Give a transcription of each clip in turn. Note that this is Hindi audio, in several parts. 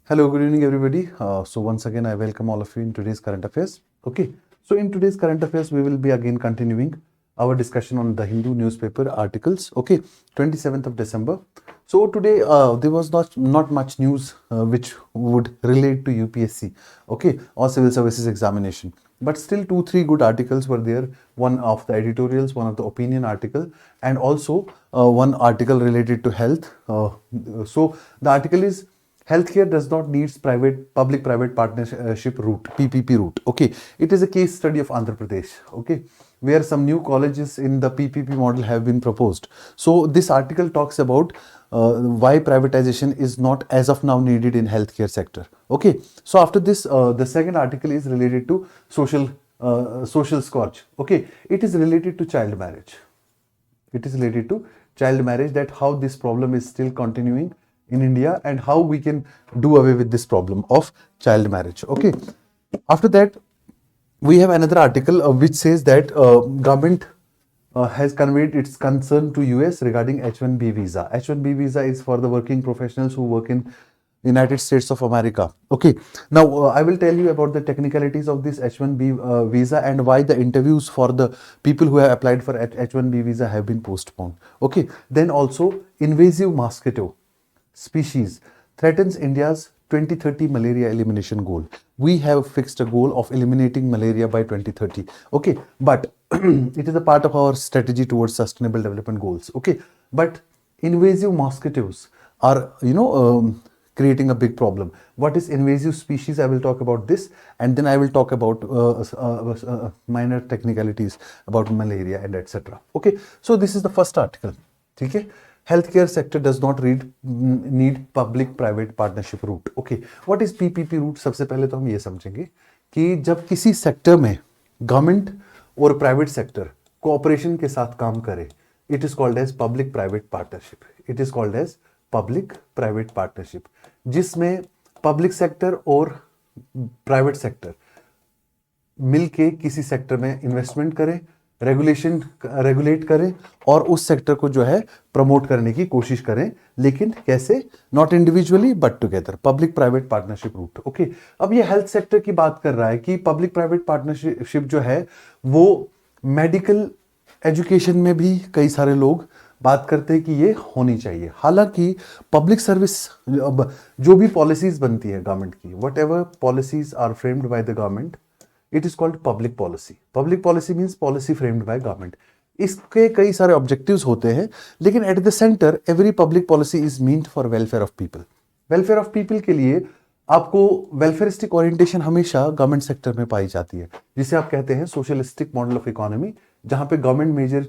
Hello, good evening, everybody. So once again, I welcome all of you in today's current affairs. Okay. So in today's current affairs, we will be again continuing our discussion on the Hindu newspaper articles. Okay, 27th of December. So today there was not much news which would relate to UPSC. Okay, or civil services examination. But still, 2-3 good articles were there. One of the editorials, one of the opinion article, and also one article related to health. So the article is healthcare does not needs public private partnership route, PPP route. Okay, it is a case study of Andhra Pradesh. Okay, where some new colleges in the PPP model have been proposed. So this article talks about why privatization is not as of now needed in healthcare sector. Okay, so after this, the second article is related to social scourge. Okay, it is related to child marriage. It is related to child marriage, that how this problem is still continuing in India and how we can do away with this problem of child marriage. Okay. After that, we have another article which says that government has conveyed its concern to US regarding H-1B visa. H-1B visa is for the working professionals who work in United States of America. Okay. Now, I will tell you about the technicalities of this H-1B visa and why the interviews for the people who have applied for H-1B visa have been postponed. Okay. Then also, invasive mosquito species threatens India's 2030 malaria elimination goal. We have fixed a goal of eliminating malaria by 2030. Okay, but it is a part of our strategy towards sustainable development goals. Okay, but invasive mosquitoes are, creating a big problem. What is invasive species? I will talk about this, and then I will talk about minor technicalities about malaria and etc. Okay, so this is the first article. Okay, healthcare sector does not need public private partnership route. Okay, what is PPP route? सबसे पहले तो हम ये समझेंगे कि जब किसी सेक्टर में गवर्नमेंट और प्राइवेट सेक्टर कोऑपरेशन के साथ काम करे, it is called as public private partnership. It is called as public private partnership, जिसमें पब्लिक सेक्टर और प्राइवेट सेक्टर मिलके किसी सेक्टर में इन्वेस्टमेंट करें, रेगुलेट करें और उस सेक्टर को जो है प्रमोट करने की कोशिश करें. लेकिन कैसे? Not individually but together. Public private partnership route. Okay, अब ये हेल्थ सेक्टर की बात कर रहा है कि पब्लिक प्राइवेट पार्टनरशिप जो है वो मेडिकल एजुकेशन में भी कई सारे लोग बात करते हैं कि ये होनी चाहिए. हालांकि पब्लिक सर्विस जो भी पॉलिसीज बनती है गवर्नमेंट की, whatever policies are framed by the government, it is called public policy. Public policy means policy framed by government. इसके कई सारे ऑब्जेक्टिव्स होते हैं, लेकिन at the centre every public policy is meant for welfare of people. Welfare of people के लिए आपको वेलफेयरिस्टिक ओरिएंटेशन हमेशा गवर्नमेंट सेक्टर में पाई जाती है, जिसे आप कहते हैं सोशलिस्टिक मॉडल ऑफ इकोनॉमी, जहां पे गवर्नमेंट मेजर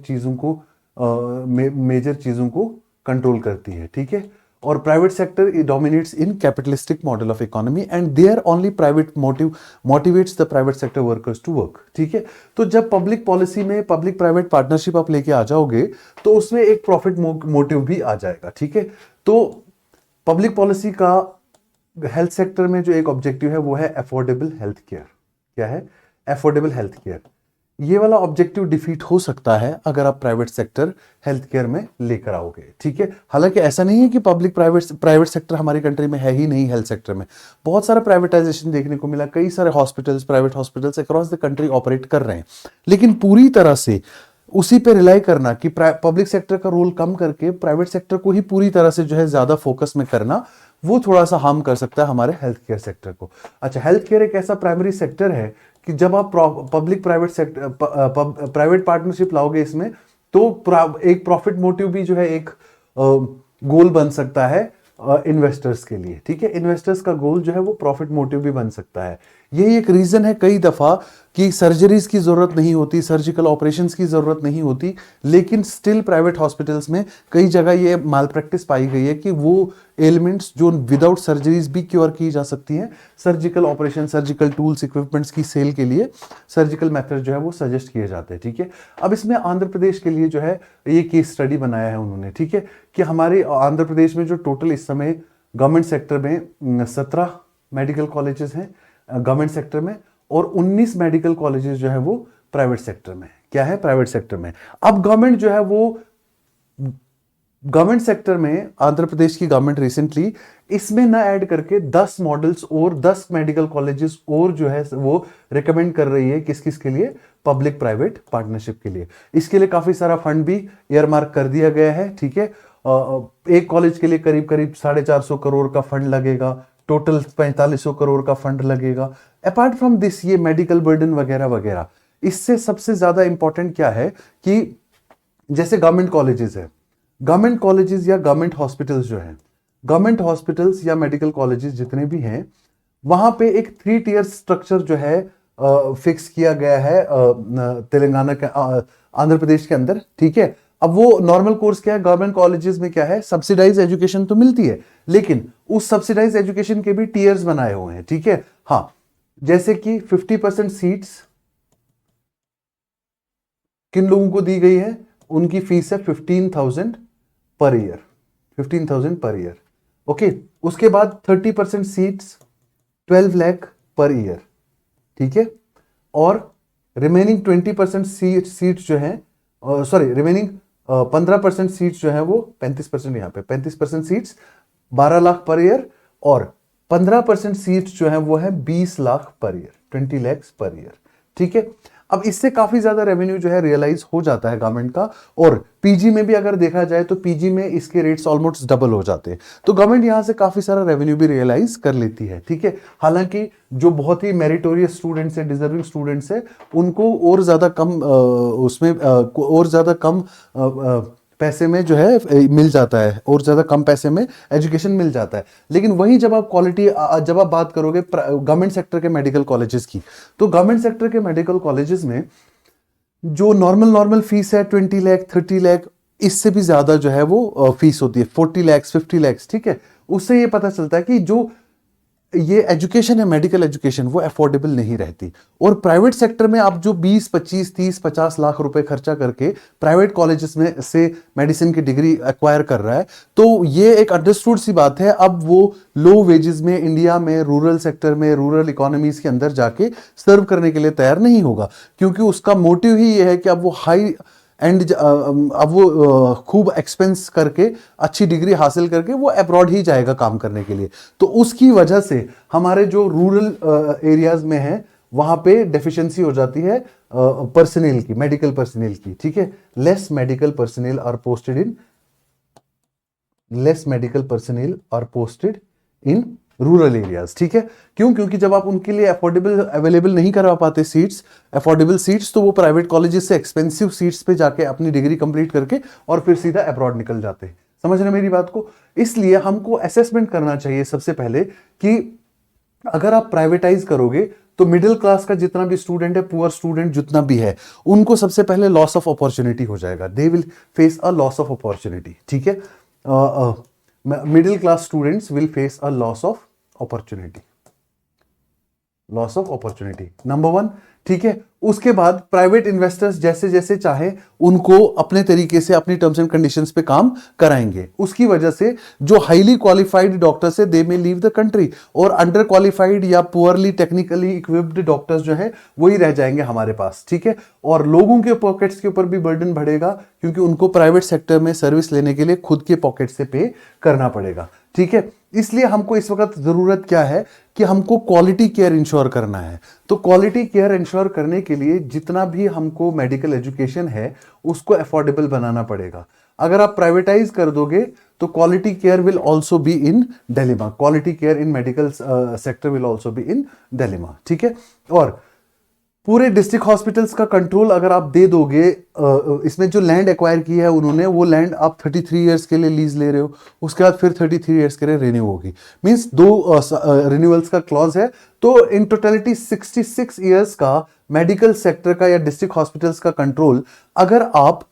चीजों को कंट्रोल करती है. ठीक है, और private sector dominates in capitalistic model of economy and there only private motivates the private sector workers to work. ठीक है, तो जब पब्लिक पॉलिसी में पब्लिक प्राइवेट पार्टनरशिप आप लेके आ जाओगे तो उसमें एक प्रॉफिट मोटिव भी आ जाएगा. ठीक है, तो पब्लिक पॉलिसी का हेल्थ सेक्टर में जो एक ऑब्जेक्टिव है वो है अफोर्डेबल हेल्थ केयर. क्या है? Affordable health care. ये वाला ऑब्जेक्टिव डिफीट हो सकता है अगर आप प्राइवेट सेक्टर हेल्थ केयर में लेकर आओगे. ठीक है, हालांकि ऐसा नहीं है कि पब्लिक प्राइवेट सेक्टर हमारी कंट्री में है ही नहीं. हेल्थ सेक्टर में बहुत सारा प्राइवेटाइजेशन देखने को मिला. कई सारे hospitals, private hospitals across the country operate कर रहे हैं, लेकिन पूरी तरह से उसी पे रिलाई करना कि पब्लिक सेक्टर का रोल कम करके प्राइवेट सेक्टर को ही पूरी तरह से जो है ज्यादा फोकस में करना, वो थोड़ा सा हार्म कर सकता है हमारे हेल्थ केयर सेक्टर को. अच्छा, हेल्थ केयर एक ऐसा प्राइमरी सेक्टर है कि जब आप पब्लिक प्राइवेट पार्टनरशिप लाओगे इसमें, तो एक प्रॉफिट मोटिव भी जो है एक गोल बन सकता है इन्वेस्टर्स के लिए. ठीक है, इन्वेस्टर्स का गोल जो है वो प्रॉफिट मोटिव भी बन सकता है. यही एक रीजन है कई दफा कि सर्जरीज की जरूरत नहीं होती, सर्जिकल ऑपरेशंस की जरूरत नहीं होती, लेकिन स्टिल प्राइवेट हॉस्पिटल्स में कई जगह ये माल प्रैक्टिस पाई गई है कि वो एलिमेंट्स जो विदाउट सर्जरीज भी क्योर की जा सकती हैं, surgical operation, surgical tools, equipments की सेल के लिए सर्जिकल मेथड जो है वो सजेस्ट किए जाते हैं. ठीक है, अब इसमें आंध्र प्रदेश के लिए जो है ये केस स्टडी बनाया है उन्होंने. ठीक है, कि हमारे आंध्र प्रदेश में जो टोटल इस समय गवर्नमेंट सेक्टर में 17 मेडिकल कॉलेजेस हैं गवर्नमेंट सेक्टर में, और 19 मेडिकल कॉलेजेस जो है वो प्राइवेट सेक्टर में. क्या है? प्राइवेट सेक्टर में. अब गवर्नमेंट जो है वो गवर्नमेंट सेक्टर में आंध्र प्रदेश की गवर्नमेंट रिसेंटली इसमें ना ऐड करके 10 मॉडल्स और 10 मेडिकल कॉलेजेस और जो है वो रिकमेंड कर रही है, किस किस के लिए, पब्लिक प्राइवेट पार्टनरशिप के लिए। इसके लिए काफी सारा फंड भी ईयरमार्क कर दिया गया है, ठीक है। एक कॉलेज के लिए करीब करीब 450 करोड़ का फंड लगेगा, टोटल 4500 करोड़ का फंड लगेगा। अपार्ट फ्रॉम दिस ये मेडिकल बर्डन वगैरह वगैरह, इससे सबसे ज्यादा इंपॉर्टेंट क्या है कि जैसे गवर्नमेंट कॉलेजेस है, गवर्नमेंट कॉलेजेस या गवर्नमेंट हॉस्पिटल्स जो है, गवर्नमेंट हॉस्पिटल्स या मेडिकल कॉलेजेस जितने भी हैं, वहां पे एक 3 टियर स्ट्रक्चर जो है फिक्स किया गया है तेलंगाना के आंध्र प्रदेश के अंदर, ठीक है। अब वो नॉर्मल कोर्स क्या है, गवर्नमेंट कॉलेजेस में क्या है, सब्सिडाइज एजुकेशन तो मिलती है, लेकिन उस सब्सिडाइज एजुकेशन के भी टीयर्स बनाए हुए हैं, ठीक है। हाँ, जैसे कि 50% सीट्स किन लोगों को दी गई है, उनकी फीस है 15,000 per year, 15,000 per year, okay. उसके बाद 30% सीट्स 12 लाख पर ईयर, ठीक है। और रिमेनिंग 20% सीट्स जो है, सॉरी रिमेनिंग 15% सीट्स जो है वो 35%, यहाँ पे 35% सीट्स 12 लाख पर ईयर, और 15% सीट्स जो है वो है 20 lakh per year, 20 lakhs per year, ठीक है। अब इससे काफी ज्यादा रेवेन्यू जो है रियलाइज हो जाता है गवर्नमेंट का। और पीजी में भी अगर देखा जाए तो पीजी में इसके रेट्स ऑलमोस्ट डबल हो जाते हैं, तो गवर्नमेंट यहां से काफी सारा रेवेन्यू भी रियलाइज कर लेती है, ठीक है। हालांकि जो बहुत ही मेरिटोरियस स्टूडेंट्स हैं, डिजर्विंग स्टूडेंट्स हैं, उनको और ज्यादा कम उसमें और ज्यादा कम पैसे में जो है मिल जाता है, और ज्यादा कम पैसे में एजुकेशन मिल जाता है। लेकिन वही जब आप क्वालिटी, जब आप बात करोगे गवर्नमेंट सेक्टर के मेडिकल कॉलेजेस की, तो गवर्नमेंट सेक्टर के मेडिकल कॉलेजेस में जो नॉर्मल फीस है 20 लाख 30 लाख, इससे भी ज्यादा जो है वो फीस होती है, 40 लाख 50 लाख, ठीक है। उससे ये पता चलता है कि जो ये एजुकेशन है, मेडिकल एजुकेशन, वो अफोर्डेबल नहीं रहती। और प्राइवेट सेक्टर में आप जो 20 25 30 50 लाख रुपए खर्चा करके प्राइवेट कॉलेजेस में से मेडिसिन की डिग्री एक्वायर कर रहा है, तो ये एक अंडरस्टूड सी बात है। अब वो लो वेजेस में इंडिया में रूरल सेक्टर में, रूरल इकोनॉमीज के अंदर जाके सर्व करने के लिए तैयार नहीं होगा, क्योंकि उसका मोटिव ही ये है कि अब वो हाई एंड अब वो खूब एक्सपेंस करके अच्छी डिग्री हासिल करके वो अब्रॉड ही जाएगा काम करने के लिए। तो उसकी वजह से हमारे जो रूरल एरियाज में है वहां पे डेफिशिएंसी हो जाती है पर्सनल की, मेडिकल पर्सनल की, ठीक है। Less medical personal are posted in rural areas, ठीक है। क्यों? क्योंकि जब आप उनके लिए अवेलेबल नहीं करवा पाते सीट्स, अफोर्डेबल सीट्स, तो वो प्राइवेट कॉलेजेस से एक्सपेंसिव सीट्स पे जाके अपनी डिग्री कंप्लीट करके और फिर सीधा अब्रॉड निकल जाते हैं। समझ रहे मेरी बात को? इसलिए हमको असेसमेंट करना चाहिए सबसे पहले कि अगर आप प्राइवेटाइज करोगे तो मिडिल क्लास का जितना भी स्टूडेंट है, पुअर स्टूडेंट जितना भी है, उनको सबसे पहले लॉस ऑफ अपॉर्चुनिटी हो जाएगा, they will face a loss of opportunity, ठीक है। Middle class students will face a loss of opportunity, number 1, ठीक है। उसके बाद प्राइवेट इन्वेस्टर्स जैसे जैसे चाहे उनको अपने तरीके से अपनी टर्म्स एंड कंडीशंस पे काम कराएंगे। उसकी वजह से जो हाईली क्वालिफाइड डॉक्टर्स है दे मे लीव द कंट्री, और अंडर क्वालिफाइड या पुअरली टेक्निकली इक्विप्ड डॉक्टर्स जो है वही रह जाएंगे हमारे पास, ठीक है। और लोगों के पॉकेट्स के ऊपर भी बर्डन बढ़ेगा, क्योंकि उनको प्राइवेट सेक्टर में सर्विस लेने के लिए खुद के पॉकेट से पे करना पड़ेगा, ठीक है। इसलिए हमको इस वक्त जरूरत क्या है कि हमको क्वालिटी केयर इंश्योर करना है। तो क्वालिटी केयर इंश्योर करने के लिए जितना भी हमको मेडिकल एजुकेशन है उसको अफोर्डेबल बनाना पड़ेगा। अगर आप प्राइवेटाइज कर दोगे तो quality care will also be in dilemma, quality care in medical sector will also be in dilemma, ठीक है। और पूरे डिस्ट्रिक्ट हॉस्पिटल्स का कंट्रोल अगर आप दे दोगे, इसमें जो लैंड एक्वायर की है उन्होंने, वो लैंड आप 33 इयर्स के लिए लीज ले रहे हो, उसके बाद फिर 33 इयर्स के लिए रिन्यू होगी, मींस 2 रिन्यूअल्स का क्लॉज है। तो इन टोटलिटी 66 इयर्स का मेडिकल सेक्टर का या डिस्ट्रिक्ट हॉस्पिटल्स का कंट्रोल अगर आप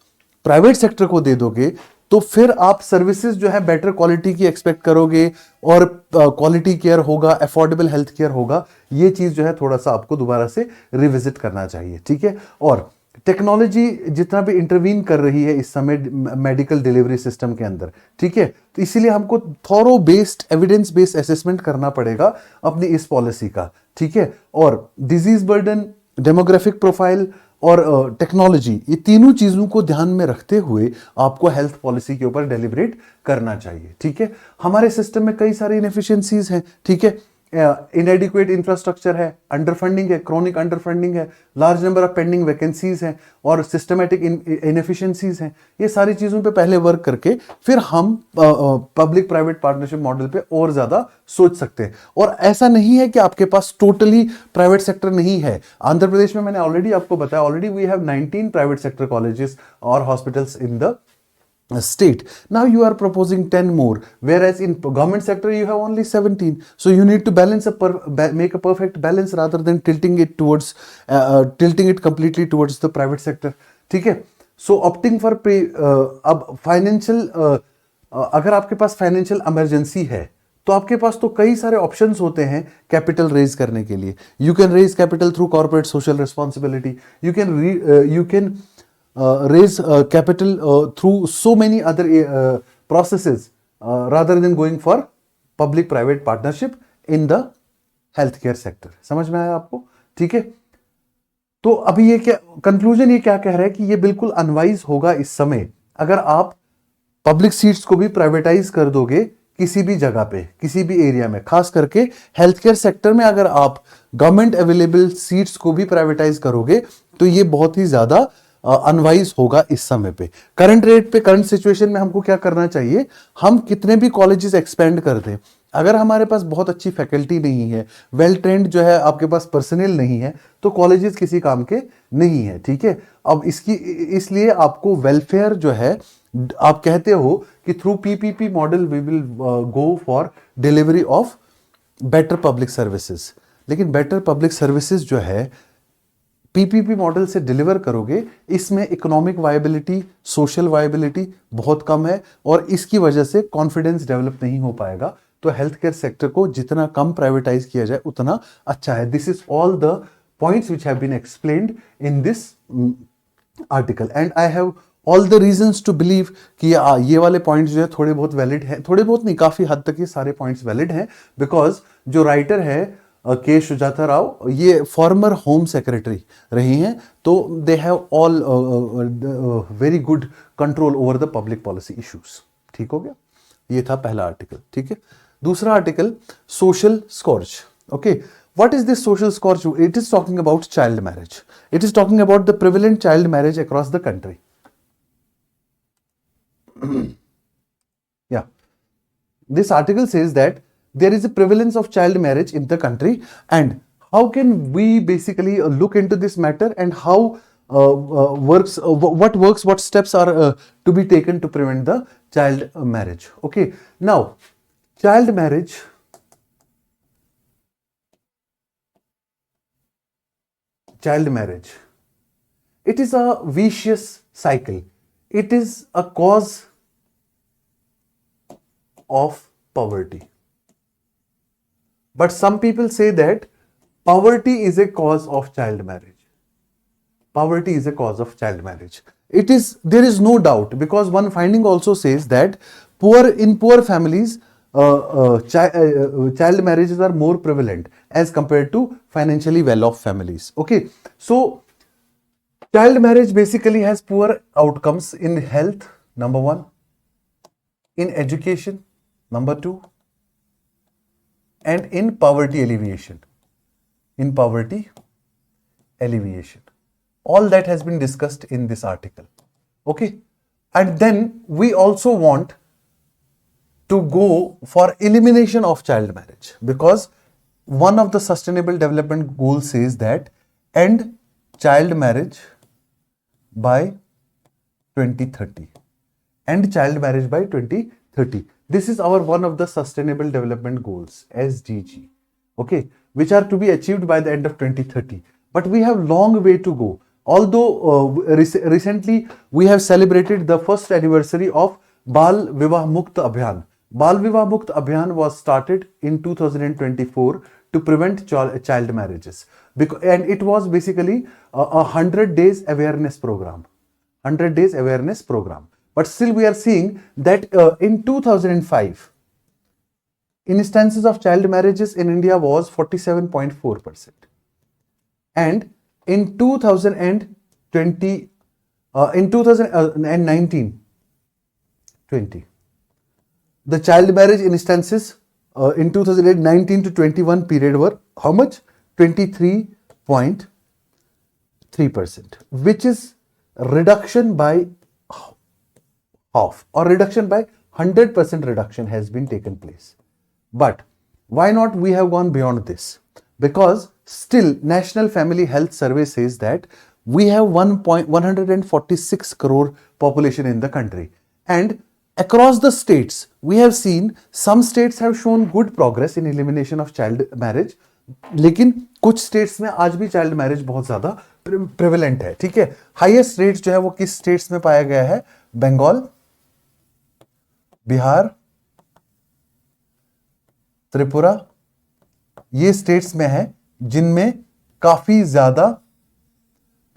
प्राइवेट सेक्टर को दे दोगे, तो फिर आप सर्विसेज जो है बेटर क्वालिटी की एक्सपेक्ट करोगे, और क्वालिटी केयर होगा, अफोर्डेबल हेल्थ केयर होगा। ये चीज जो है थोड़ा सा आपको दोबारा से रिविजिट करना चाहिए, ठीक है। और टेक्नोलॉजी जितना भी इंटरवीन कर रही है इस समय मेडिकल डिलीवरी सिस्टम के अंदर, ठीक है, तो इसीलिए हमको thorough based, evidence based assessment करना पड़ेगा अपनी इस पॉलिसी का, ठीक है। और डिजीज बर्डन, डेमोग्राफिक प्रोफाइल, और टेक्नोलॉजी, ये तीनों चीजों को ध्यान में रखते हुए आपको हेल्थ पॉलिसी के ऊपर डेलिब्रेट करना चाहिए। ठीक है, हमारे सिस्टम में कई सारी इनएफिशिएंसीज हैं। ठीक है, इनएडिक्वेट इंफ्रास्ट्रक्चर है, अंडर फंडिंग है, क्रॉनिक अंडर फंडिंग है, large number of pending vacancies हैं और सिस्टमेटिक इनएफिशिएंसीज हैं। ये सारी चीजों पे पहले वर्क करके फिर हम पब्लिक प्राइवेट पार्टनरशिप मॉडल पे और ज्यादा सोच सकते हैं। और ऐसा नहीं है कि आपके पास टोटली प्राइवेट सेक्टर नहीं है। आंध्र प्रदेश में मैंने ऑलरेडी आपको बताया, already we have 19 private sector colleges और hospitals in the state. Now you are proposing 10 more, whereas in government sector you have only 17. So you need to balance make a perfect balance rather than tilting it towards tilting it completely towards the private sector. ठीक है, so opting for अब फाइनेंशियल अगर आपके पास फाइनेंशियल इमरजेंसी है तो आपके पास तो कई सारे ऑप्शंस होते हैं कैपिटल रेज करने के लिए। You can raise capital through corporate social responsibility, you can raise capital through so many other processes rather than going for public private partnership in the healthcare sector. समझ में आया आपको? ठीक है, तो अभी ये क्या कंक्लूजन ये क्या कह रहा है कि ये बिल्कुल अनवाइज होगा इस समय अगर आप पब्लिक सीट्स को भी प्राइवेटाइज कर दोगे किसी भी जगह पे, किसी भी एरिया में। खास करके हेल्थ केयर सेक्टर में अगर आप गवर्नमेंट अवेलेबल सीट्स को भी प्राइवेटाइज करोगे तो ये बहुत ही ज्यादा अनवाइज होगा इस समय पे। करंट रेट पे, करंट सिचुएशन में हमको क्या करना चाहिए, हम कितने भी कॉलेजेस एक्सपेंड कर दें, अगर हमारे पास बहुत अच्छी फैकल्टी नहीं है, वेल ट्रेंड जो है आपके पास पर्सनल नहीं है, तो कॉलेजेस किसी काम के नहीं है। ठीक है, अब इसलिए आपको वेलफेयर जो है, आप कहते हो कि through PPP model we will go for delivery of better public services, लेकिन बेटर पब्लिक सर्विसेज जो है पीपीपी मॉडल से डिलीवर करोगे, इसमें इकोनॉमिक वायबिलिटी, सोशल वायबिलिटी बहुत कम है और इसकी वजह से कॉन्फिडेंस डेवलप नहीं हो पाएगा। तो हेल्थ केयर सेक्टर को जितना कम प्राइवेटाइज किया जाए उतना अच्छा है। This is all the points which have been explained in this article and I have all the reasons to believe कि ये वाले पॉइंट्स जो है थोड़े बहुत वैलिड हैं, थोड़े बहुत नहीं, काफी हद तक ये सारे पॉइंट्स वैलिड हैं, बिकॉज जो राइटर है के सुजाता राव, ये फॉर्मर होम सेक्रेटरी रही हैं, तो they have all very good control over the public policy issues. ठीक हो गया, ये था पहला आर्टिकल। ठीक है, दूसरा article social scorch. Okay, what is this social scorch? It is talking about child marriage, it is talking about the prevalent child marriage across the country. Yeah, this article says that there is a prevalence of child marriage in the country, and how can we basically look into this matter and how what steps are to be taken to prevent the child marriage. Okay, now child marriage it is a vicious cycle, it is a cause of poverty. But some people say that poverty is a cause of child marriage. Poverty is a cause of child marriage. There is no doubt, because one finding also says that in poor families, child marriages are more prevalent as compared to financially well-off families. Okay, so child marriage basically has poor outcomes in health, number one, in education, number two, and in poverty alleviation. All that has been discussed in this article. Okay, and then we also want to go for elimination of child marriage, because one of the sustainable development goals says that end child marriage by 2030. End child marriage by 2030. This is our one of the sustainable development goals, SDG, okay, which are to be achieved by the end of 2030. But we have long way to go. Although recently we have celebrated the first anniversary of Bal Vivah Mukt Abhiyan. Bal Vivah Mukt Abhiyan was started in 2024 to prevent child marriages, and it was basically a 100 days awareness program. 100 days awareness program. But still we are seeing that in 2005, instances of child marriages in India was 47.4%. And in 2000 and in 2019 20 the child marriage instances in 2019 to 21 period were how much? 23.3%, which is reduction by half, or reduction by 100% reduction has been taken place. But why not we have gone beyond this? Because still National Family Health Survey says that we have 146 crore population in the country, and across the states we have seen some states have shown good progress in elimination of child marriage, लेकिन कुछ स्टेट्स में आज भी चाइल्ड मैरिज बहुत ज्यादा प्रेवलेंट है. ठीक है, हाईएस्ट रेट जो है वो किस स्टेट्स में पाया गया है? बंगाल, बिहार, त्रिपुरा, ये स्टेट्स में है जिनमें काफी ज्यादा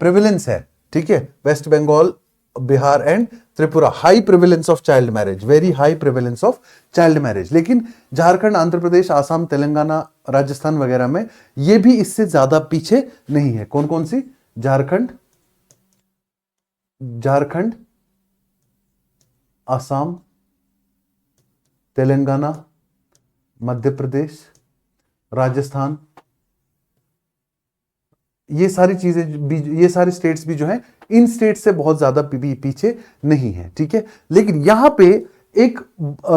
प्रेवलेंस है. ठीक है, West Bengal, Bihar and Tripura, high prevalence of child marriage, very high prevalence of child marriage. लेकिन झारखंड, आंध्र प्रदेश, आसाम, तेलंगाना, राजस्थान वगैरह में ये भी इससे ज्यादा पीछे नहीं है. कौन कौन सी? झारखंड, आसाम, तेलंगाना, मध्य प्रदेश, राजस्थान, ये सारी चीजें भी, ये सारी स्टेट्स भी जो है इन स्टेट्स से बहुत ज्यादा पीछे नहीं है. ठीक है, लेकिन यहां पे एक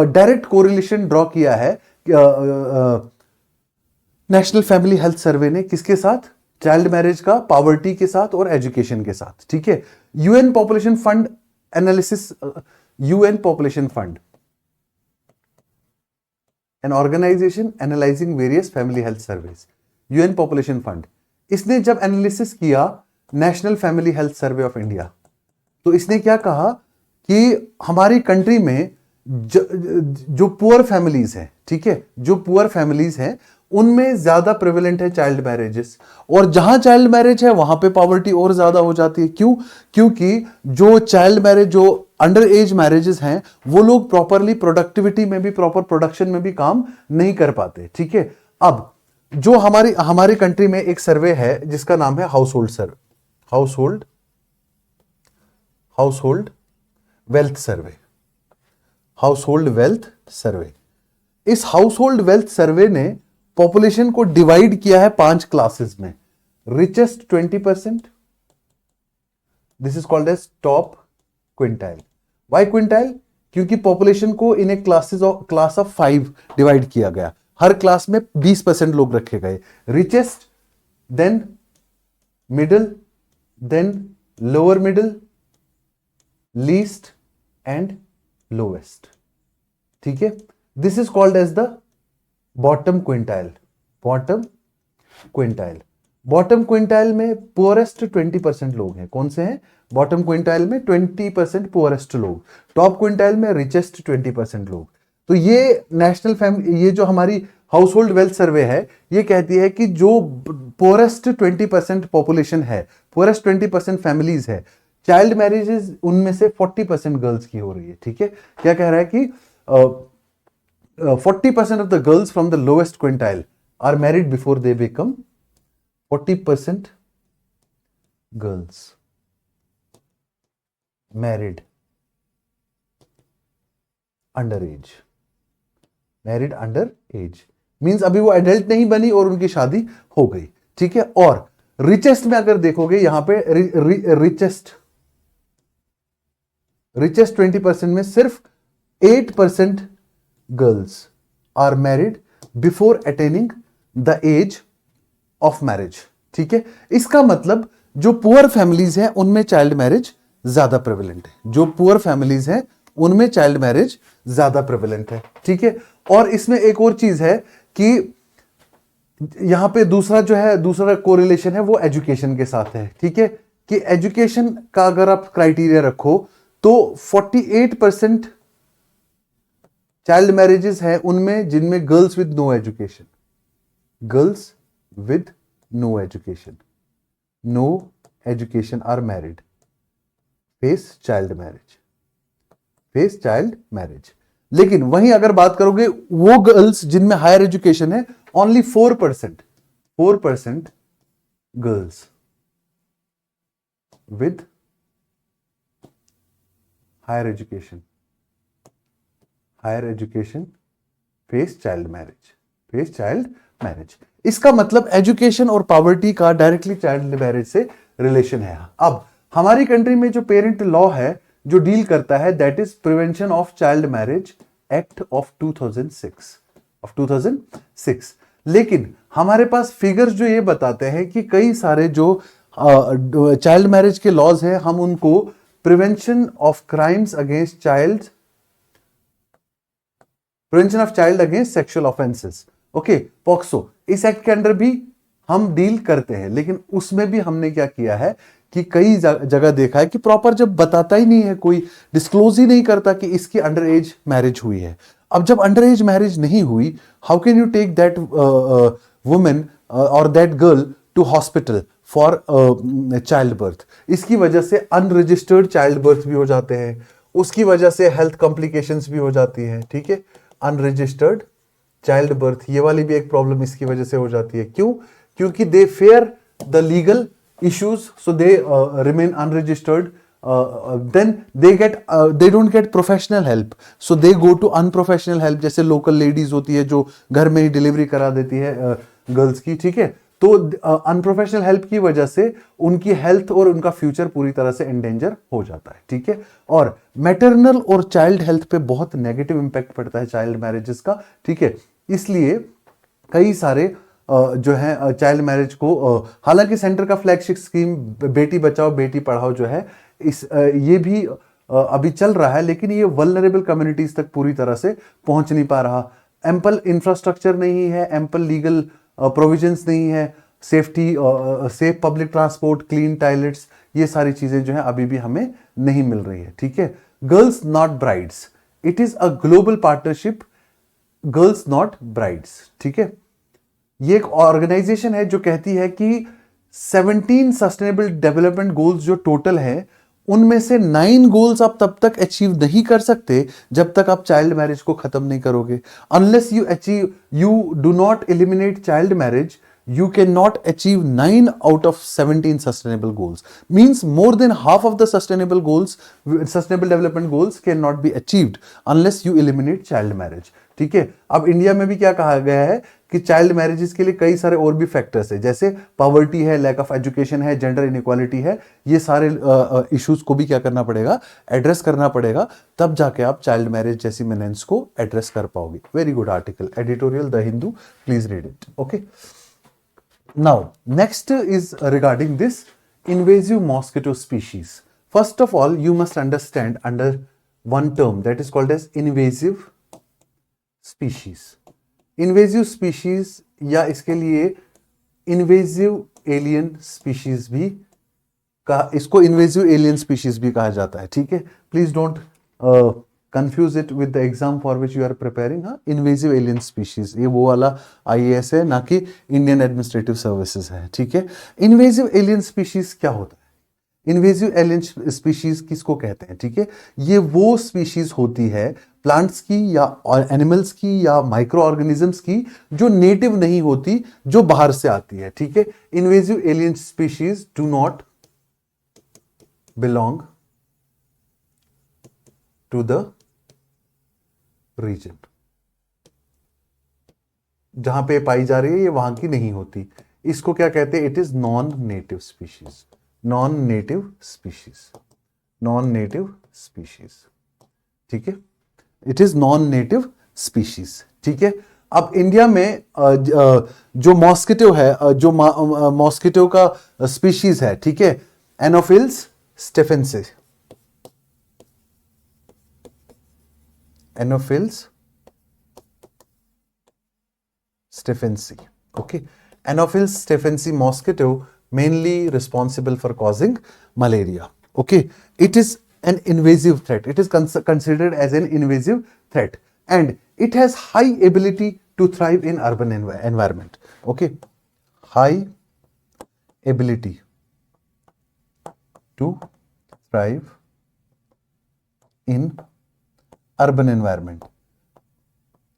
डायरेक्ट कोरिलेशन ड्रॉ किया है नेशनल फैमिली हेल्थ सर्वे ने. किसके साथ? चाइल्ड मैरिज का पॉवर्टी के साथ और एजुकेशन के साथ. ठीक है, UN population fund analysis, UN population fund, an organisation analysing various family health surveys, UN population fund, इसने जब एनालिसिस किया national family health survey of India, तो इसने क्या कहा कि हमारी कंट्री में जो पुअर फैमिलीज हैं, ठीक है, जो पुअर फैमिलीज हैं उनमें ज्यादा प्रेवलेंट है चाइल्ड मैरिजेस, और जहां चाइल्ड मैरिज है वहां पे पॉवर्टी और ज्यादा हो जाती है. क्यों? क्योंकि जो चाइल्ड मैरिज, जो अंडर एज मैरिजेस हैं, वो लोग प्रॉपरली प्रोडक्टिविटी में भी, प्रॉपर प्रोडक्शन में भी काम नहीं कर पाते. ठीक है, अब जो हमारी कंट्री में एक सर्वे है जिसका नाम है हाउस होल्ड वेल्थ सर्वे, हाउस होल्ड वेल्थ सर्वे. इस हाउस होल्ड वेल्थ सर्वे ने पॉपुलेशन को डिवाइड किया है 5 क्लासेस में. Richest 20%, this is called as top quintile. Why quintile? क्योंकि पॉपुलेशन को इन ए क्लास ऑफ 5 डिवाइड किया गया. हर क्लास में 20% लोग रखे गए. Richest, then middle, then lower middle, least and lowest. ठीक है, this is called as the bottom quintile. Bottom quintile में पुअरेस्ट 20% लोग हैं. कौन से हैं? बॉटम क्विंटाइल में 20% पुअरेस्ट लोग, टॉप क्विंटाइल में रिचेस्ट 20% लोग. तो ये नेशनल फैमिली, ये जो हमारी हाउस होल्ड वेल्थ सर्वे है, ये कहती है कि जो पुअरेस्ट 20% पॉपुलेशन है, पुअरेस्ट 20% फैमिलीज है, चाइल्ड मैरिजेस उनमें से 40% गर्ल्स की हो रही है. ठीक है, क्या कह रहा है कि 40% of the girls from the lowest quintile are married before they become 40% girls married under age. Married under age means अभी वो एडल्ट नहीं बनी और उनकी शादी हो गई. ठीक है, और रिचेस्ट में अगर देखोगे यहां पे रिचेस्ट 20% में सिर्फ 8% girls are married before attaining the age of marriage. ठीक है, इसका मतलब जो पुअर फैमिलीज हैं उनमें चाइल्ड मैरिज ज्यादा प्रेवलेंट है. जो पुअर फैमिलीज हैं उनमें चाइल्ड मैरिज ज्यादा प्रेवलेंट है. ठीक है, और इसमें एक और चीज है कि यहां पे दूसरा कोरिलेशन है वो एजुकेशन के साथ है. ठीक है, कि एजुकेशन का अगर आप क्राइटेरिया रखो तो 48% चाइल्ड मैरिजेस हैं उनमें जिनमें girls with no education, no education are married, face child marriage. लेकिन वहीं अगर बात करोगे वो गर्ल्स जिनमें हायर एजुकेशन है, only 4% girls with higher education face child marriage। इसका मतलब एजुकेशन और पॉवर्टी का डायरेक्टली चाइल्ड मैरिज से रिलेशन है। अब हमारी कंट्री में जो पेरेंट लॉ है जो डील करता है, that is prevention of child marriage act of 2006। लेकिन हमारे पास फिगर्स जो ये बताते हैं कि कई सारे जो चाइल्ड मैरिज के लॉज हैं, हम उनको prevention of crimes against child, prevention of child against sexual offences, okay, POCSO, इस एक्ट के अंडर भी हम डील करते हैं। लेकिन उसमें भी हमने क्या किया है कि कई जगह देखा है कि प्रॉपर जब बताता ही नहीं है, कोई डिस्क्लोज ही नहीं करता कि इसकी अंडर एज मैरिज हुई है। अब जब अंडर एज मैरिज नहीं हुई, how can you take that women और that girl to hospital for child birth? इसकी वजह से अनरजिस्टर्ड चाइल्ड बर्थ भी हो जाते हैं, उसकी वजह से हेल्थ कॉम्प्लिकेशंस भी हो जाती है। ठीक है, अनरजिस्टर्ड चाइल्ड बर्थ, ये वाली भी एक प्रॉब्लम इसकी वजह से हो जाती है। क्यों? क्योंकि they fear the legal issues, so they remain unregistered, then they don't get professional help, so they go to unprofessional help, जैसे local ladies होती है जो घर में ही डिलीवरी करा देती है गर्ल्स की। ठीक है, तो अनप्रोफेशनल हेल्प की वजह से उनकी हेल्थ और उनका फ्यूचर पूरी तरह से एंडेंजर हो जाता है। ठीक है, और मैटरनल और चाइल्ड हेल्थ पे बहुत नेगेटिव इंपैक्ट पड़ता है चाइल्ड मैरिजेस का। ठीक है, इसलिए कई सारे जो है चाइल्ड मैरिज को, हालांकि सेंटर का फ्लैगशिप स्कीम बेटी बचाओ बेटी पढ़ाओ जो है, इस ये भी अभी चल रहा है, लेकिन ये वल्नरेबल कम्युनिटीज तक पूरी तरह से पहुंच नहीं पा रहा। एम्पल इंफ्रास्ट्रक्चर नहीं है, एम्पल लीगल प्रोविजंस नहीं है, safety, safe public transport, clean toilets, ये सारी चीजें जो है अभी भी हमें नहीं मिल रही है। ठीक है, girls not brides, it is a global partnership, girls not brides. ठीक है, ये एक ऑर्गेनाइजेशन है जो कहती है कि 17 सस्टेनेबल डेवलपमेंट गोल्स जो टोटल है, उनमें से 9 गोल्स आप तब तक अचीव नहीं कर सकते जब तक आप चाइल्ड मैरिज को खत्म नहीं करोगे। Unless you do not eliminate child marriage, you cannot achieve 9 out of 17 sustainable goals. Means more than half of the sustainable development goals cannot be achieved unless you eliminate child marriage. ठीक है, अब इंडिया में भी क्या कहा गया है कि चाइल्ड मैरिजेस के लिए कई सारे और भी फैक्टर्स है, जैसे पॉवर्टी है, लैक ऑफ एजुकेशन है, जेंडर इनइक्वालिटी है। ये सारे इश्यूज को भी क्या करना पड़ेगा, एड्रेस करना पड़ेगा, तब जाके आप चाइल्ड मैरिज जैसी मेनेंस को एड्रेस कर पाओगे। Very good article, editorial the Hindu, please read it. Okay, now next is regarding this invasive mosquito species. First of all, you must understand under one term that is called as invasive species. Invasive species या इसके लिए invasive alien species भी कहा, इसको invasive alien species भी कहा जाता है। ठीक है, please don't confuse it with the exam for which you are preparing। हाँ, invasive alien species ये वो वाला IAS है, ना कि इंडियन एडमिनिस्ट्रेटिव सर्विसेज है। ठीक है, invasive alien species क्या होता है? invasive alien species किसको कहते हैं? ठीक है, ये वो स्पीशीज होती है प्लांट्स की या एनिमल्स की या माइक्रो ऑर्गेनिजम्स की जो नेटिव नहीं होती, जो बाहर से आती है। ठीक है, invasive alien species do not belong to the region, जहां पे पाई जा रही है ये वहां की नहीं होती, इसको क्या कहते हैं? It is non native species, non native species, non native species. ठीक है, it is non native species. ठीक है, अब इंडिया में जो मॉस्किटो है, जो मॉस्किटो का स्पीशीज है, ठीक है, Anopheles स्टेफेंसी, Anopheles stephensi. Okay, Anopheles stephensi mosquito mainly responsible for causing malaria. Okay, it is an invasive threat. It is considered as an invasive threat, and it has high ability to thrive in urban environment. Okay, high ability to thrive in urban environment.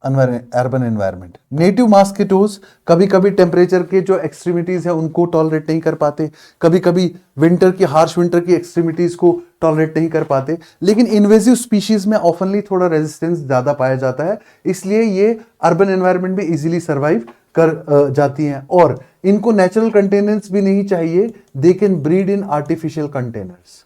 Urban environment. Native mosquitoes कभी कभी टेम्परेचर के जो एक्सट्रीमिटीज है उनको टॉलरेट नहीं कर पाते, कभी कभी विंटर की हार्श विंटर की एक्सट्रीमिटीज को टॉलरेट नहीं कर पाते, लेकिन इन्वेजिव स्पीशीज में ऑफनली थोड़ा रेजिस्टेंस ज्यादा पाया जाता है, इसलिए ये अर्बन एनवायरनमेंट में इजीली सर्वाइव कर जाती हैं। और इनको नेचुरल कंटेनर्स भी नहीं चाहिए, they can breed in artificial containers.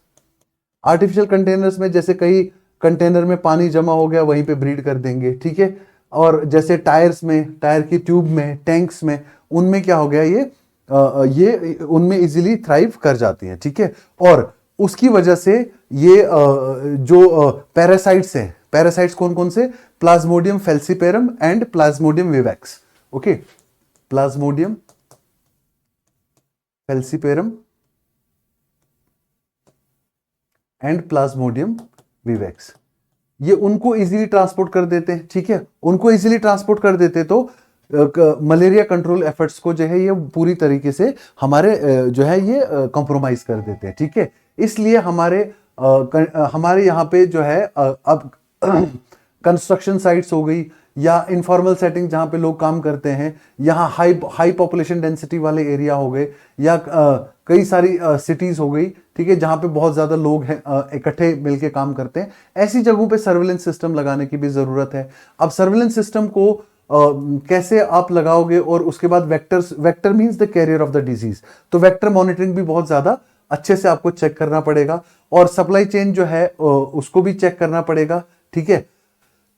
Artificial containers में जैसे कई कंटेनर में पानी जमा हो गया वहीं पे ब्रीड कर देंगे, ठीक है। और जैसे टायर्स में, टायर की ट्यूब में, टैंक्स में, उनमें क्या हो गया, ये उनमें इजीली थ्राइव कर जाती हैं, ठीक है। और उसकी वजह से ये जो पैरासाइट्स हैं, पैरासाइट्स कौन कौन से, Plasmodium falciparum and Plasmodium vivax, okay, Plasmodium falciparum and Plasmodium vivax, ये उनको इजीली ट्रांसपोर्ट कर देते हैं, ठीक है। उनको इजीली ट्रांसपोर्ट कर देते तो मलेरिया कंट्रोल एफर्ट्स को जो है ये पूरी तरीके से हमारे जो है ये कॉम्प्रोमाइज कर देते हैं, ठीक है। इसलिए हमारे यहाँ पे जो है अब कंस्ट्रक्शन साइट्स हो गई या इनफॉर्मल सेटिंग जहां पे लोग काम करते हैं, यहाँ हाई पॉपुलेशन डेंसिटी वाले एरिया हो गए, या कई सारी सिटीज हो गई, ठीक है, जहां पे बहुत ज्यादा लोग हैं इकट्ठे मिलके काम करते हैं, ऐसी जगहों पे सर्विलेंस सिस्टम लगाने की भी जरूरत है। अब सर्विलेंस सिस्टम को कैसे आप लगाओगे, और उसके बाद vector means the carrier of the disease, तो वेक्टर मॉनिटरिंग भी बहुत ज्यादा अच्छे से आपको चेक करना पड़ेगा, और सप्लाई चेन जो है उसको भी चेक करना पड़ेगा, ठीक है।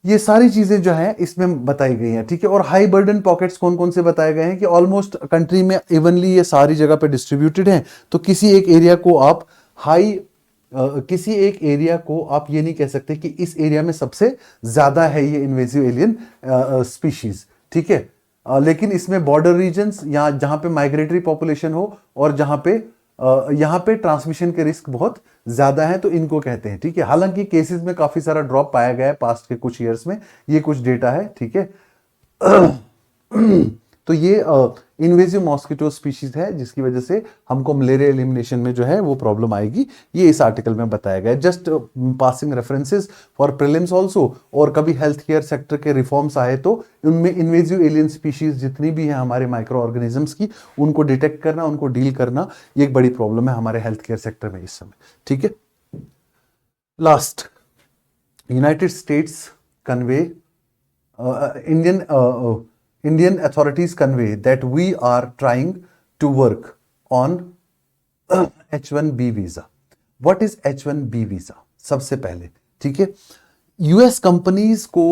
ये सारी चीजें जो है इसमें बताई गई हैं, ठीक है। और हाई बर्डन पॉकेट्स कौन कौन से बताए गए हैं कि ऑलमोस्ट कंट्री में इवनली ये सारी जगह पे डिस्ट्रीब्यूटेड हैं, तो किसी एक एरिया को आप किसी एक एरिया को आप ये नहीं कह सकते कि इस एरिया में सबसे ज्यादा है ये इन्वेजिव एलियन स्पीशीज, ठीक है। लेकिन इसमें बॉर्डर रीजन्स या जहां पे माइग्रेटरी पॉपुलेशन हो और यहाँ पे ट्रांसमिशन के रिस्क बहुत ज्यादा है, तो इनको कहते हैं, ठीक है। हालांकि केसेस में काफी सारा ड्रॉप पाया गया है पास्ट के कुछ ईयर्स में, ये कुछ डेटा है, ठीक है। तो ये इन्वेजिव मॉस्किटो स्पीशीज है जिसकी वजह से हमको मलेरिया एलिमिनेशन में जो है वो प्रॉब्लम आएगी, ये इस आर्टिकल में बताया गया है। Just passing references for prelims also, और कभी हेल्थ केयर सेक्टर के रिफॉर्म्स आए तो उनमें इन्वेजिव एलियन स्पीशीज जितनी भी है हमारे माइक्रो ऑर्गेनिजम्स की, उनको डिटेक्ट करना, उनको डील करना, ये एक बड़ी प्रॉब्लम है हमारे हेल्थ केयर सेक्टर में इस समय, ठीक है। Last, United states convey Indian authorities convey that we are trying to work on H1B visa. What is H1B visa? सबसे पहले, ठीक है, यूएस कंपनीज को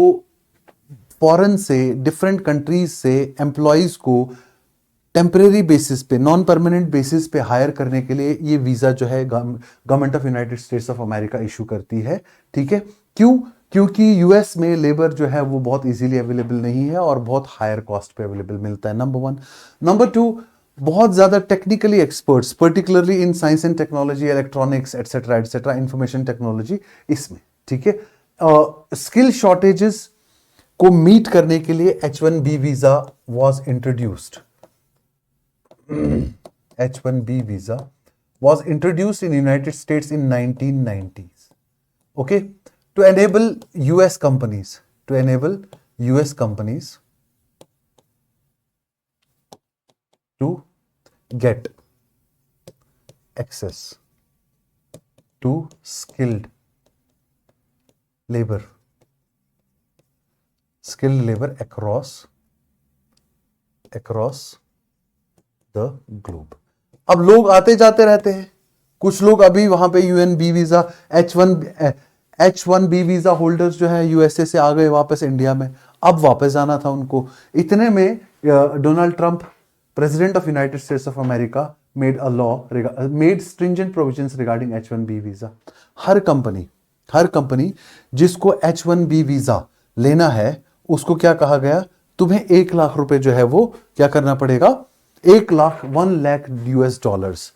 फॉरेन से, डिफरेंट कंट्रीज से एम्प्लॉयज को टेम्परेरी बेसिस पे, नॉन परमानेंट बेसिस पे हायर करने के लिए ये वीजा जो है government of United states of America issue करती है, ठीक है। क्यों? क्योंकि यूएस में लेबर जो है वो बहुत इजीली अवेलेबल नहीं है और बहुत हायर कॉस्ट पे अवेलेबल मिलता है, नंबर वन। नंबर टू, बहुत ज्यादा technically experts, particularly in science and technology, electronics etcetera, information technology, इसमें, ठीक है। स्किल शॉर्टेजेस को मीट करने के लिए H1B visa was introduced. H1B visa was introduced in United States in 1990s. Okay, to enable US companies to get access to skilled labor across the globe. अब लोग आते जाते रहते हैं, कुछ लोग अभी वहां पे UNB visa, H1B visa holders जो है यूएसए से आ गए वापस इंडिया में, अब वापस जाना था उनको। इतने में Donald Trump, president of United states of America, made stringent provisions regarding H1B visa. Her company जिसको H1B वीजा लेना है उसको क्या कहा गया, तुम्हें 1 लाख रुपए जो है वो क्या करना पड़ेगा, 1 लाख US$,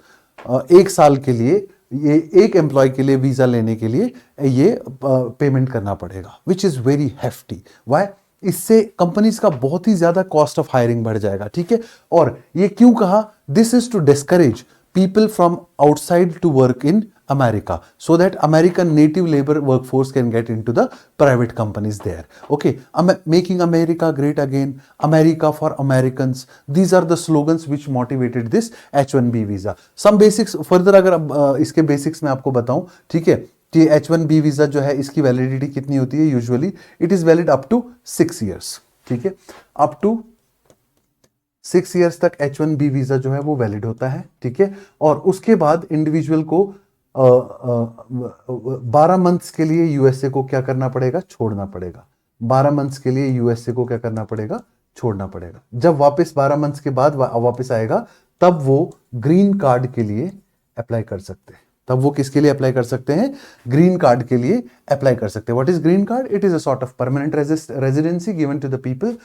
एक साल के लिए, ये एक एम्प्लॉय के लिए वीजा लेने के लिए ये पेमेंट करना पड़ेगा, which is very hefty. Why? इससे कंपनीज का बहुत ही ज्यादा कॉस्ट ऑफ हायरिंग बढ़ जाएगा, ठीक है। और ये क्यों कहा, this is to discourage people from outside to work in America, so that American native labor workforce can get into the private companies there. Okay, making America great again, America for Americans. These are the slogans which motivated this H1B visa. Some basics further, अगर इसके basics मैं आपको बताऊं, ठीक है, कि H1B वीजा जो है इसकी वैलिडिटी कितनी होती है? Usually it is valid up to 6 years, ठीक है, अप टू 6 इयर्स तक H1B वीजा जो है वो वैलिड होता है, ठीक है। और उसके बाद इंडिविजुअल को 12 मंथ्स के लिए यूएसए को क्या करना पड़ेगा? छोड़ना पड़ेगा। 12 मंथ्स के लिए यूएसए को क्या करना पड़ेगा? छोड़ना पड़ेगा। जब वापस 12 मंथ्स के बाद वापस आएगा, तब वो ग्रीन कार्ड के लिए अप्लाई कर सकते हैं। तब वो किसके लिए अप्लाई कर सकते हैं? ग्रीन कार्ड के लिए अप्लाई कर सकते हैं। What is green card? It is a sort of permanent residency given to the people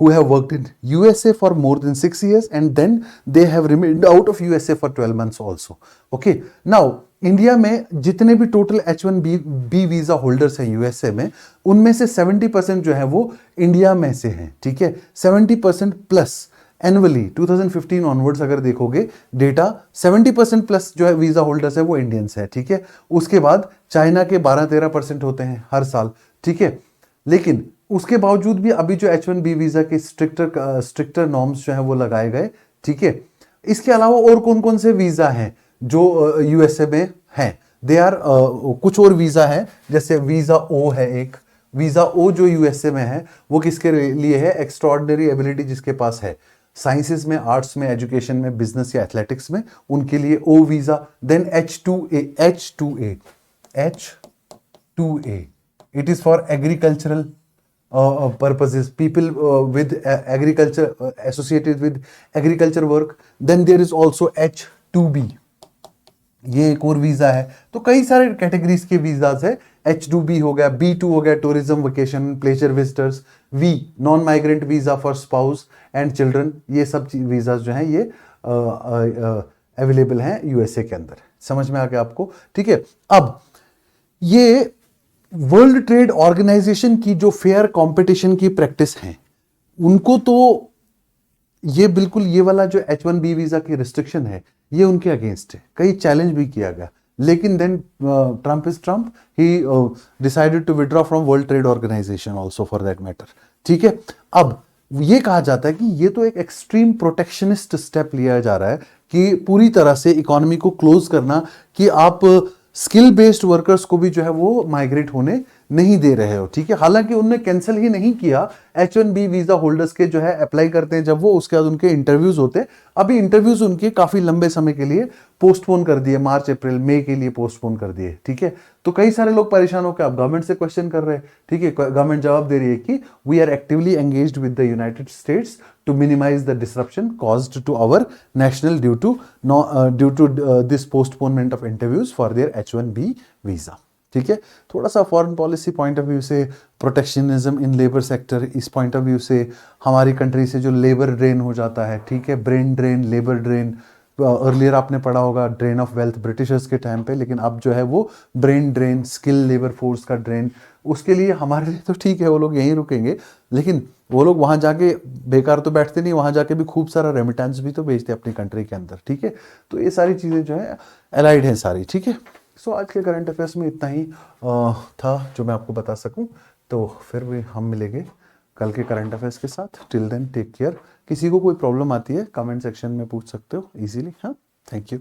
who have worked in USA for more than 6 years and then they have remained out of USA for 12 months also. Okay, now India में जितने भी टोटल H1B वीजा होल्डर्स हैं यूएसए में, उनमें से 70% जो है वो इंडिया में से हैं, ठीक है। 70% प्लस एनुअली 2015 ऑनवर्ड्स अगर देखोगे डेटा, 70% प्लस जो है वीजा होल्डर्स है वो इंडियंस है, ठीक है। उसके बाद चाइना के 12-13% होते हैं हर साल, ठीक है। लेकिन उसके बावजूद भी अभी जो H1B वीजा के स्ट्रिक्टर नॉर्म्स जो है वो लगाए गए, ठीक है। इसके अलावा और कौन कौन से वीजा हैं जो यूएसए में हैं? दे आर कुछ और वीजा है, जैसे वीजा ओ है एक, वीजा ओ जो यूएसए में है वो किसके लिए है? एक्स्ट्राऑर्डिनरी एबिलिटी जिसके पास है साइंसेस में, आर्ट्स में, एजुकेशन में, बिजनेस या एथलेटिक्स में, उनके लिए O visa. Then H2A it is for agricultural purposes, people with agriculture, associated with agriculture work. Then there is also H2B, ये एक और वीजा है। तो कई सारे कैटेगरीज के वीजाज है। H2B हो गया, B2 हो गया tourism, vacation, pleasure visitors, V non migrant visa for spouse and children. ये सब वीजाज जो हैं ये अवेलेबल हैं यूएसए के अंदर। समझ में आ गया आपको? ठीक है। अब ये वर्ल्ड ट्रेड ऑर्गेनाइजेशन की जो फेयर कंपटीशन की प्रैक्टिस है, उनको तो ये बिल्कुल ये वाला जो H1B वीजा की रिस्ट्रिक्शन है ये उनके अगेंस्ट है। कई चैलेंज भी किया गया, लेकिन then Trump is Trump, he decided to withdraw from World Trade Organization also for that matter, ठीक है। अब ये कहा जाता है कि ये तो एक एक्सट्रीम प्रोटेक्शनिस्ट स्टेप लिया जा रहा है कि पूरी तरह से इकोनॉमी को क्लोज करना, कि आप स्किल बेस्ड वर्कर्स को भी जो है वो माइग्रेट होने नहीं दे रहे हो, ठीक है। हालांकि उन्होंने कैंसिल ही नहीं किया। H1B वीजा होल्डर्स के जो है अप्लाई करते हैं जब वो, उसके बाद उनके इंटरव्यूज होते हैं। अभी इंटरव्यूज उनके काफी लंबे समय के लिए पोस्टपोन कर दिए, मार्च अप्रैल मई के लिए पोस्टपोन कर दिए, ठीक है। तो कई सारे लोग परेशान होकर अब गवर्नमेंट से क्वेश्चन कर रहे हैं, ठीक है। गवर्नमेंट जवाब दे रही है कि we are actively engaged with the United States to minimize the disruption caused to our national due to this postponement of interviews for their H1B visa, ठीक है। थोड़ा सा foreign policy point of view से, प्रोटेक्शनिज्म इन लेबर सेक्टर, इस पॉइंट ऑफ व्यू से हमारी कंट्री से जो लेबर ड्रेन हो जाता है, ठीक है, brain drain, labour drain. Earlier आपने पढ़ा होगा ड्रेन ऑफ वेल्थ ब्रिटिशर्स के टाइम पे, लेकिन अब जो है वो brain drain, skill labour force का ड्रेन। उसके लिए हमारे लिए तो ठीक है, वो लोग यहीं रुकेंगे, लेकिन वो लोग वहां जाके बेकार तो बैठते नहीं, वहां जाके भी खूब सारा रेमिटेंस भी तो भेजते अपनी कंट्री के अंदर, ठीक है। तो ये सारी चीज़ें जो है अलाइड हैं सारी, ठीक है। सो आज के करंट अफेयर्स में इतना ही था जो मैं आपको बता सकूं। तो फिर भी हम मिलेंगे कल के करंट अफेयर्स के साथ। Till then take care. किसी को कोई प्रॉब्लम आती है कमेंट सेक्शन में पूछ सकते हो इजीली। हाँ, थैंक यू।